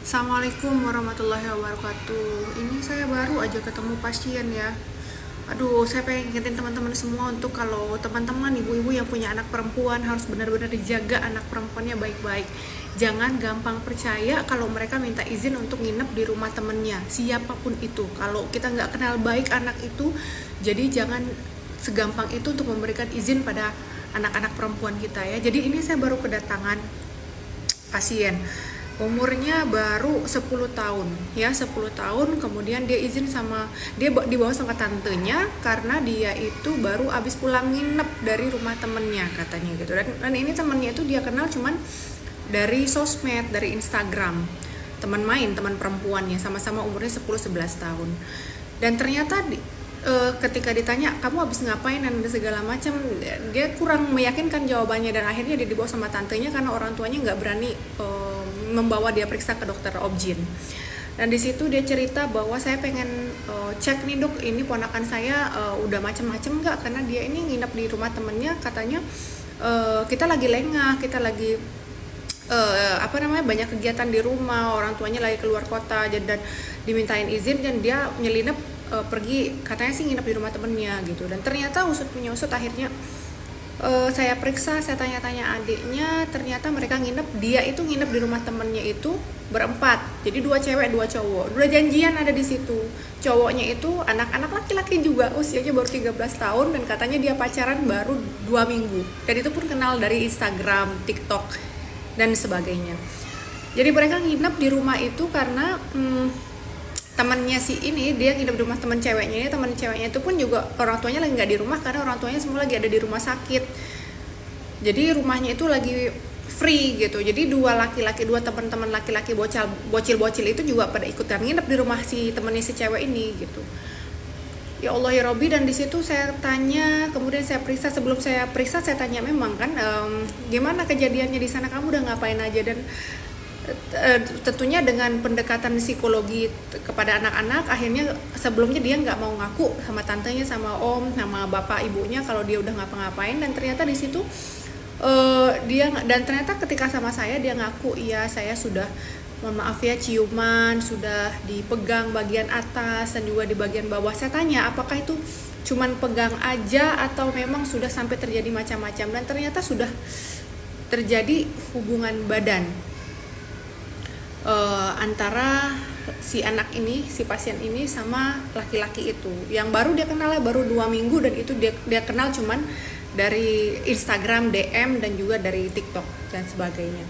Assalamualaikum warahmatullahi wabarakatuh. Ini saya baru aja ketemu pasien ya. Aduh, saya pengen ingetin teman-teman semua untuk kalau teman-teman ibu-ibu yang punya anak perempuan harus benar-benar dijaga anak perempuannya baik-baik. Jangan gampang percaya kalau mereka minta izin untuk nginep di rumah temennya, siapapun itu. Kalau kita nggak kenal baik anak itu, jadi jangan segampang itu untuk memberikan izin pada anak-anak perempuan kita ya. Jadi ini saya baru kedatangan pasien umurnya baru 10 tahun ya, 10 tahun. Kemudian dia izin sama dibawa sama tantenya karena dia itu baru abis pulang nginep dari rumah temennya katanya gitu. Dan ini temennya itu dia kenal cuman dari sosmed, dari Instagram, teman main, teman perempuannya, sama-sama umurnya 10-11 tahun. Dan ternyata ketika ditanya kamu habis ngapain dan segala macam, dia kurang meyakinkan jawabannya, dan akhirnya dia dibawa sama tantenya karena orang tuanya nggak berani membawa dia periksa ke dokter objin. Dan di situ dia cerita bahwa saya pengen cek nih dok, ini ponakan saya udah macem-macem nggak, karena dia ini nginep di rumah temennya katanya. Kita lagi lengah, kita lagi banyak kegiatan di rumah, orang tuanya lagi keluar kota, dan dimintain izin dan dia nyelinap pergi, katanya sih nginep di rumah temennya gitu. Dan ternyata usut punya usut, akhirnya saya periksa, saya tanya-tanya adiknya, ternyata mereka dia itu nginep di rumah temennya itu berempat, jadi 2 cewek 2 cowok, udah janjian ada di situ. Cowoknya itu anak-anak laki-laki juga, usianya baru 13 tahun, dan katanya dia pacaran baru 2 minggu, dan itu pun kenal dari Instagram, TikTok, dan sebagainya. Jadi mereka nginep di rumah itu karena temannya si ini, dia nginep di rumah teman ceweknya ini. Teman ceweknya itu pun juga orang tuanya lagi nggak di rumah karena orang tuanya semua lagi ada di rumah sakit. Jadi rumahnya itu lagi free gitu. Jadi dua teman-teman laki-laki bocil itu juga pada ikutan nginep di rumah si temannya si cewek ini gitu. Ya Allah ya Robi. Dan di situ saya tanya, kemudian saya periksa. Sebelum saya periksa saya tanya memang kan, gimana kejadiannya di sana, kamu udah ngapain aja. Dan tentunya dengan pendekatan psikologi kepada anak-anak, akhirnya sebelumnya dia nggak mau ngaku sama tantenya, sama om, sama bapak ibunya kalau dia udah ngapa-ngapain. Dan ternyata di situ ternyata ketika sama saya dia ngaku, iya saya sudah, mohon maaf ya, ciuman, sudah dipegang bagian atas dan juga di bagian bawah. Saya tanya apakah itu cuman pegang aja atau memang sudah sampai terjadi macam-macam, dan ternyata sudah terjadi hubungan badan antara si anak ini, si pasien ini sama laki-laki itu yang baru dia kenal, baru 2 minggu, dan itu dia kenal cuman dari Instagram, DM, dan juga dari TikTok dan sebagainya.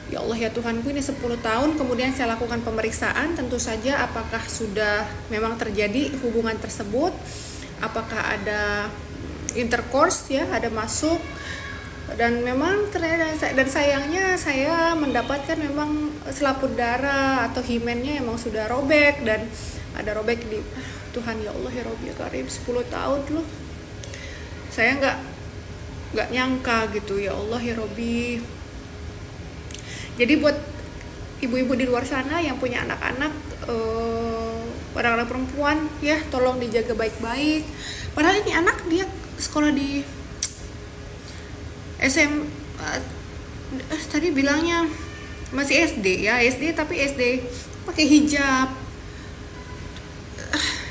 Ya Allah ya Tuhanku, ini 10 tahun. Kemudian saya lakukan pemeriksaan, tentu saja apakah sudah memang terjadi hubungan tersebut, apakah ada intercourse ya, ada masuk. Dan memang ternyata, dan sayangnya saya mendapatkan memang selaput darah atau himennya emang sudah robek, dan ada robek di Tuhan ya Allah ya Rabbi ya Karim, 10 tahun loh. Saya nggak nyangka gitu, ya Allah ya Rabbi. Jadi buat ibu-ibu di luar sana yang punya anak-anak, anak-anak perempuan ya, tolong dijaga baik-baik. Padahal ini anak dia sekolah di tadi bilangnya masih SD ya, SD, tapi SD pakai hijab.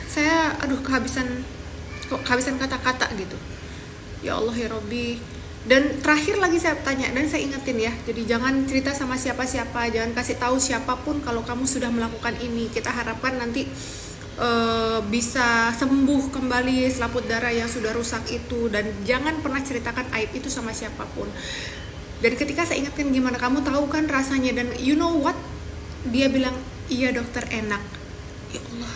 Saya kehabisan kata-kata gitu. Ya Allah ya Robbi. Dan terakhir lagi saya tanya dan saya ingetin ya, jadi jangan cerita sama siapa-siapa, jangan kasih tahu siapapun kalau kamu sudah melakukan ini. Kita harapkan nanti bisa sembuh kembali selaput darah yang sudah rusak itu, dan jangan pernah ceritakan aib itu sama siapapun. Dan ketika saya ingatkan, gimana kamu tahu kan rasanya, dan you know what, dia bilang iya dokter, enak. Ya Allah,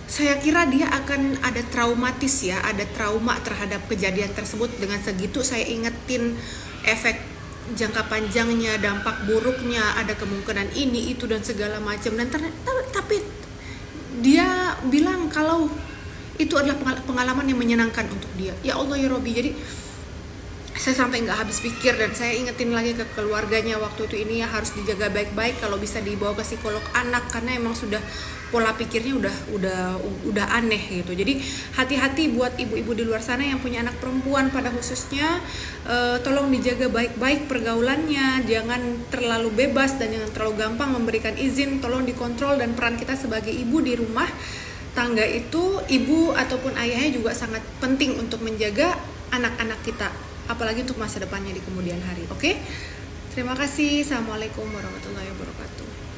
saya kira dia akan ada traumatis ya, ada trauma terhadap kejadian tersebut. Dengan segitu saya ingetin efek jangka panjangnya, dampak buruknya, ada kemungkinan ini itu dan segala macam. Dan tapi dia bilang kalau itu adalah pengalaman yang menyenangkan untuk dia. Ya Allah ya Robbi. Jadi saya sampai nggak habis pikir, dan saya ingetin lagi ke keluarganya waktu itu, ini ya harus dijaga baik-baik, kalau bisa dibawa ke psikolog anak karena emang sudah pola pikirnya udah aneh gitu. Jadi hati-hati buat ibu-ibu di luar sana yang punya anak perempuan pada khususnya, tolong dijaga baik-baik pergaulannya, jangan terlalu bebas dan jangan terlalu gampang memberikan izin, tolong dikontrol. Dan peran kita sebagai ibu di rumah tangga itu, ibu ataupun ayahnya juga sangat penting untuk menjaga anak-anak kita, apalagi untuk masa depannya di kemudian hari. Oke? Terima kasih. Assalamualaikum warahmatullahi wabarakatuh.